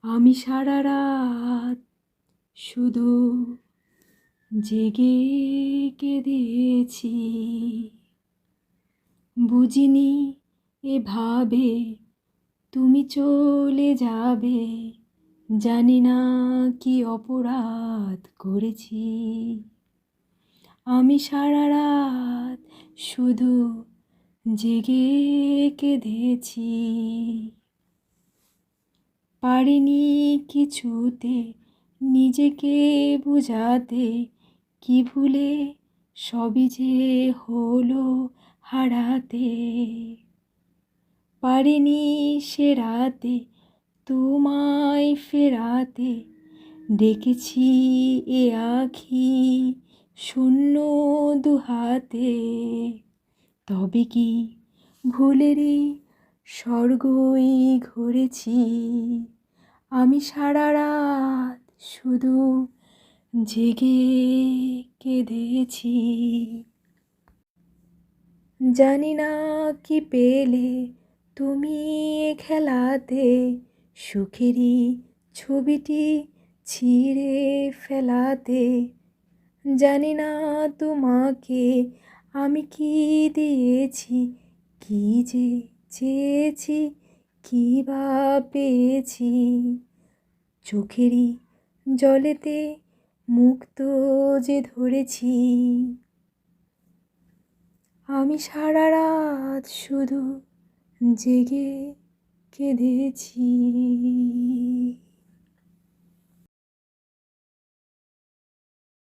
আমি সারা রাত শুধু জেগে কেঁদেছি, বুঝিনি এভাবে তুমি চলে যাবে, জানি না কি অপরাধ করেছি। আমি সারা রাত শুধু জেগে কেঁদেছি, পারিনি কিছুতে নিজেকে বুঝাতে, কি ভুলে সবই যে হলো হারাতে। পারিনি সে রাতে তোমায় ফেরাতে, ডেকেছি এ আঁখি শূন্য দুহাতে। তবে কি ভুলেরই স্বর্গই ঘুরেছি, আমি সারা রাত শুধু জেগে কেঁদেছি। জানি না কি পেলে তুমি এ খেলাতে, সুখেরই ছবিটি ছিঁড়ে ফেলাতে। জানি না তোমাকে আমি কি দিয়েছি, কি যে চেয়েছি, কি বা পেয়েছি। চোখেরই জলেতে মুক্ত যে ধরেছি, আমি সারা রাত শুধু জেগে কেঁদেছি।